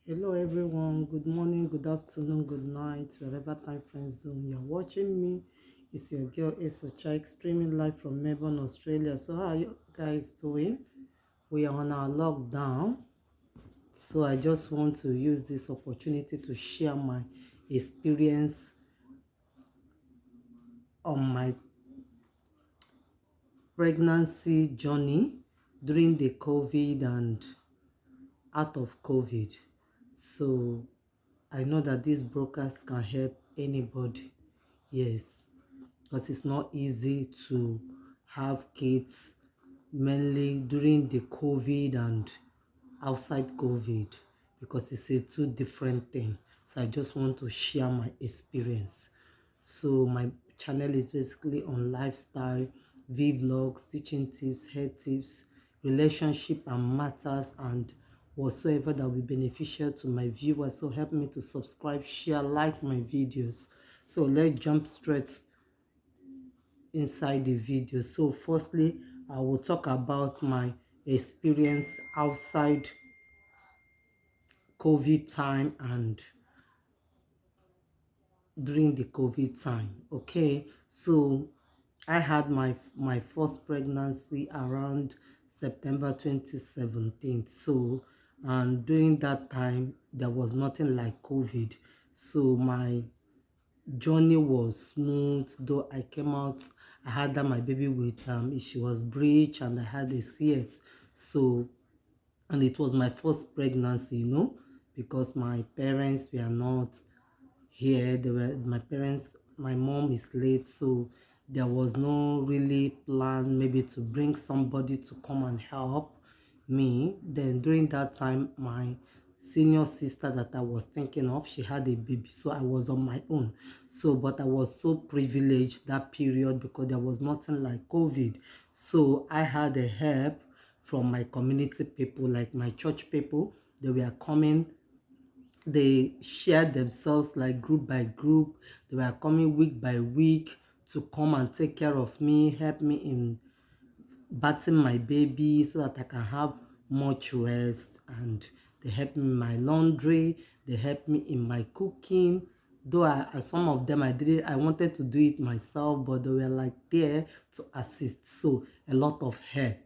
Hello everyone, good morning, good afternoon, good night, wherever time frame zone you're watching me. It's your girl Chike streaming live from Melbourne, Australia. So how are you guys doing? We are on our lockdown. So I just want to use this opportunity to share my experience on my pregnancy journey during the COVID and out of COVID. So I know that this broadcast can help anybody. Yes, because it's not easy to have kids, mainly during the COVID and outside COVID, because it's a two different thing. So I just want to share my experience. So my channel is basically on lifestyle, vlogs, teaching tips, health tips, relationship and matters, and whatsoever that will be beneficial to my viewers. So help me to subscribe, share, like my videos. So let's jump straight inside the video. So firstly, I will talk about my experience outside COVID time and during the COVID time. Okay, so I had my first pregnancy around September 2017. So, and during that time there was nothing like COVID. So my journey was smooth, though I came out. I had that my baby with she was breech and I had a CS. So, and it was my first pregnancy, because my parents were not here. They were my parents. My mom is late, so there was no really plan maybe to bring somebody to come and help me. Then during that time, my senior sister that I was thinking of, she had a baby, so I was on my own. So but I was so privileged that period because there was nothing like COVID. So I had a help from my community people, like my church people. They were coming. They shared themselves like group by group. They were coming week by week to come and take care of me, help me in bathing my baby so that I can have much rest. And they help me in my laundry. They help me in my cooking. Though some of them I wanted to do it myself, but they were like there to assist. So a lot of help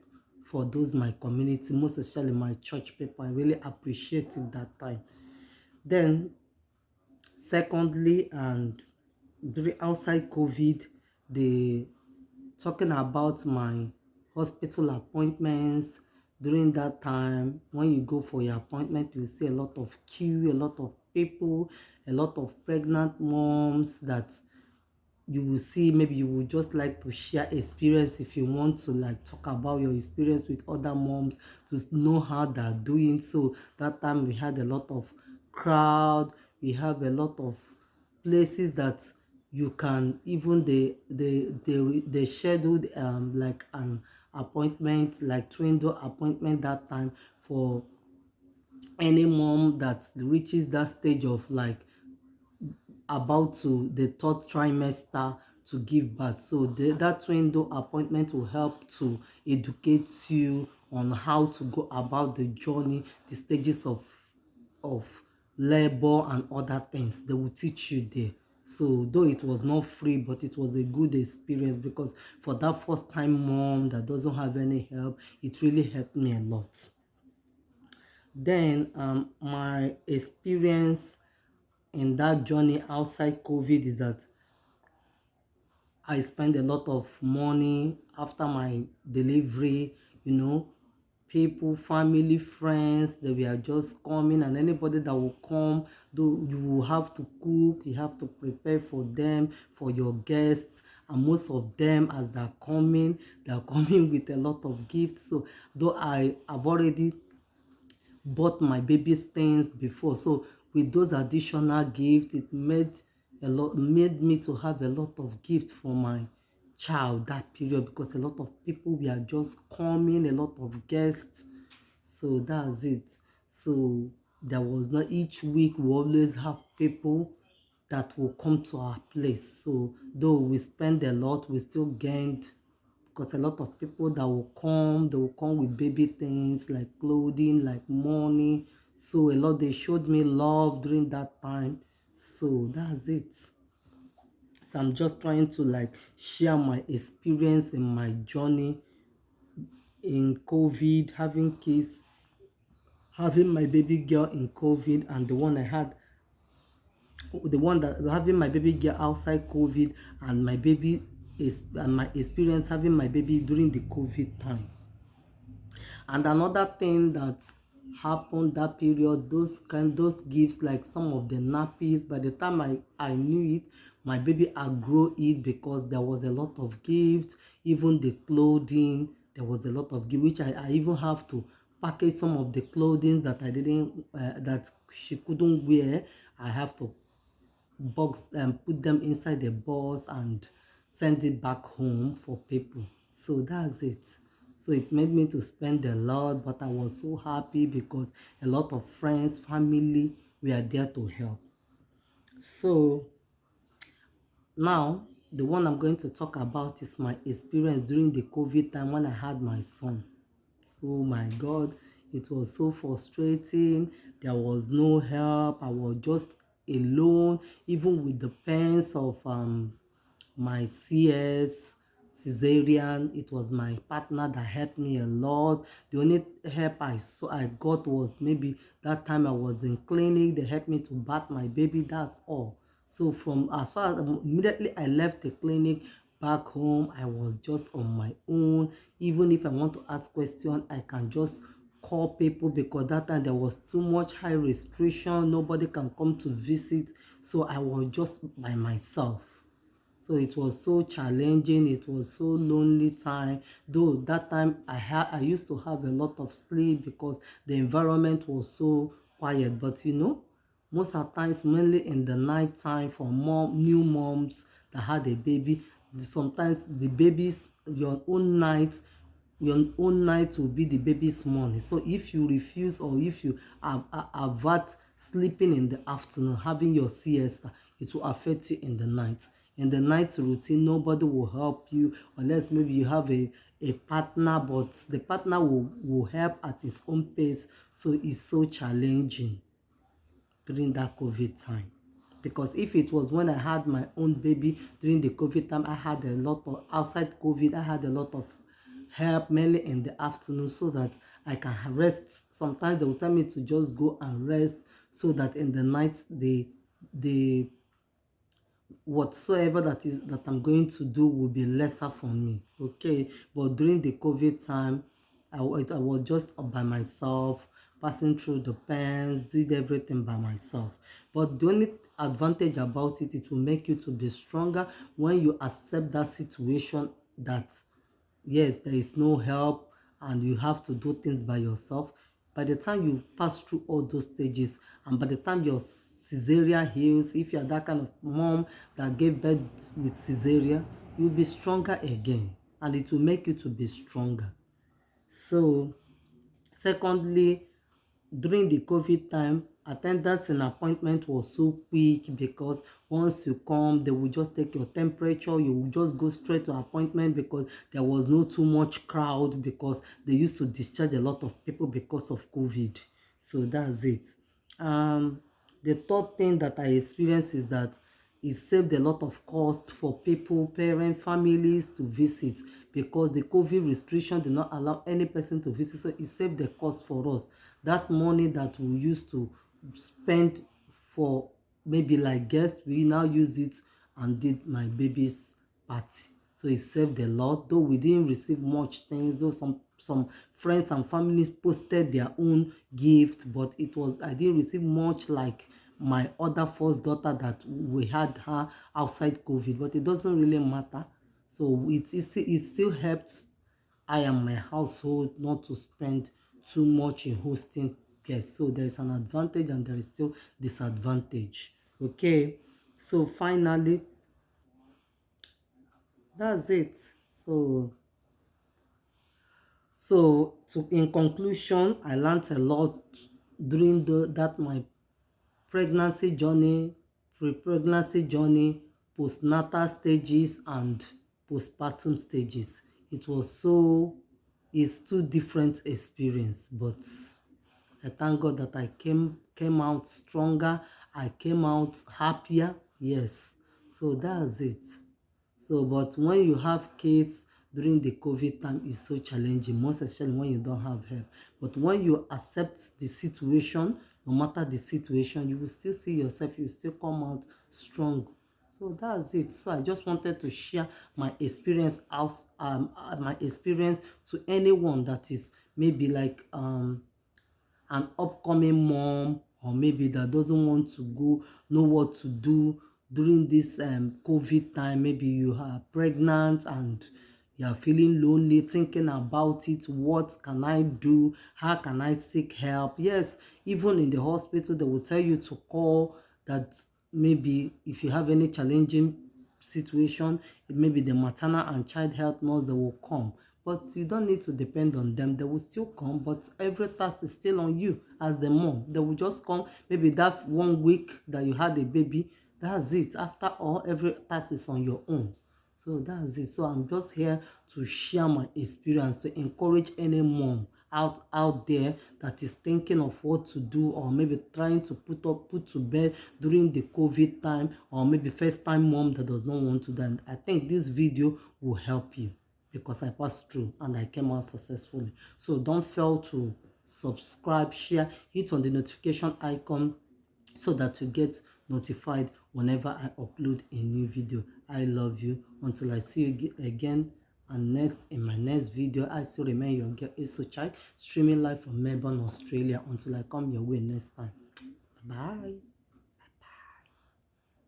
for those my community, most especially my church people. I really appreciated that time. Then secondly, and during outside COVID, they talking about my hospital appointments. During that time, when you go for your appointment, you see a lot of queue, a lot of people, a lot of pregnant moms that you will see. Maybe you would just like to share experience if you want to like talk about your experience with other moms to know how they're doing. So that time we had a lot of crowd. We have a lot of places that you can even they scheduled like an appointment, like twin door appointment that time for any mom that reaches that stage of like about to the third trimester to give birth. So that window appointment will help to educate you on how to go about the journey, the stages of labor and other things. They will teach you there. So though it was not free, but it was a good experience because for that first time mom that doesn't have any help, it really helped me a lot. Then my experience in that journey outside COVID is that I spent a lot of money after my delivery, people, family, friends, they were just coming, and anybody that will come, though you will have to cook, you have to prepare for them, for your guests, and most of them, as they're coming with a lot of gifts. So though I have already bought my baby's things before, so with those additional gifts it made me to have a lot of gifts for my child that period, because a lot of people were just coming, a lot of guests. So that's it. So there was not, each week we always have people that will come to our place. So though we spend a lot, we still gained, because a lot of people that will come, they will come with baby things like clothing, like money. So a lot, they showed me love during that time. So that's it. So I'm just trying to like share my experience in my journey in COVID, having kids, having my baby girl in COVID, and the one I had, the one that having my baby girl outside COVID, and my baby is and my experience having my baby during the COVID time. And another thing that happened that period, those gifts, like some of the nappies, by the time I knew it, my baby outgrew it, because there was a lot of gifts, even the clothing, there was a lot of gift, which I even have to package some of the clothing that I didn't that she couldn't wear. I have to box and put them inside the box and send it back home for people. So that's it. So it made me to spend a lot, but I was so happy because a lot of friends, family were there to help. So now the one I'm going to talk about is my experience during the COVID time when I had my son. Oh my God, it was so frustrating. There was no help. I was just alone, even with the pains of my CS cesarean. It was my partner that helped me a lot. The only help I got was maybe that time I was in clinic. They helped me to bath my baby. That's all. So from as far as immediately I left the clinic back home, I was just on my own. Even if I want to ask question, I can just call people, because that time there was too much high restriction. Nobody can come to visit. So I was just by myself. So it was so challenging, it was so lonely time. Though that time I used to have a lot of sleep because the environment was so quiet. But most of the times, mainly in the night time, for new moms that had a baby, sometimes the babies, your own night will be the baby's morning. So if you refuse, or if you avert sleeping in the afternoon, having your siesta, it will affect you in the night. In the night routine, nobody will help you, unless maybe you have a partner, but the partner will help at his own pace. So it's so challenging during that COVID time. Because if it was when I had my own baby during the COVID time, I had a lot of, outside COVID, I had a lot of help, mainly in the afternoon, so that I can rest. Sometimes they will tell me to just go and rest, so that in the night the whatsoever that I'm going to do will be lesser for me. Okay, but during the COVID time, I was just by myself, passing through the pains, doing everything by myself. But the only advantage about it, it will make you to be stronger when you accept that situation, that yes, there is no help and you have to do things by yourself. By the time you pass through all those stages, and by the time your cesarean heals, if you're that kind of mom that gave birth with cesarean, you'll be stronger again, and it will make you to be stronger. So secondly, during the COVID time, attendance and appointment was so quick, because once you come, they will just take your temperature. You will just go straight to appointment, because there was no too much crowd, because they used to discharge a lot of people because of COVID. So that's it. The third thing that I experienced is that it saved a lot of cost for people, parents, families to visit, because the COVID restriction did not allow any person to visit. So it saved the cost for us. That money that we used to spend for maybe like guests, we now use it and did my baby's party. So it saved a lot, though we didn't receive much things, though some friends and families posted their own gift, but it was, I didn't receive much like my other first daughter that we had her outside COVID. But it doesn't really matter. So it still helps I and my household not to spend too much in hosting guests. So there is an advantage and there is still disadvantage. Okay, so finally, that's it. So in conclusion, I learned a lot during that my pregnancy journey, pre-pregnancy journey, postnatal stages, and postpartum stages. It was so, it's two different experience, but I thank God that I came out stronger. I came out happier. Yes. So that's it. So, but when you have kids during the COVID time, it's so challenging, most especially when you don't have help. But when you accept the situation, no matter the situation, you will still see yourself, you will still come out strong. So that's it. So I just wanted to share my experience out, my experience to anyone that is maybe like an upcoming mom, or maybe that doesn't want to go know what to do during this COVID time. Maybe you are pregnant and you are feeling lonely, thinking about it. What can I do? How can I seek help? Yes, even in the hospital they will tell you to call, that maybe if you have any challenging situation, it may be the maternal and child health nurse that will come. But you don't need to depend on them. They will still come, but every task is still on you as the mom. They will just come maybe that 1 week that you had a baby. That's it. After all, every task is on your own. So that's it. So I'm just here to share my experience, to encourage any mom out there that is thinking of what to do, or maybe trying to put to bed during the COVID time, or maybe first time mom that does not want to do. And I think this video will help you, because I passed through and I came out successfully. So don't fail to subscribe, share, hit on the notification icon so that you get notified whenever I upload a new video. I love you. Until I see you again and next in my next video, I still remain your girl Eso Child, streaming live from Melbourne, Australia. Until I come your way next time. Bye.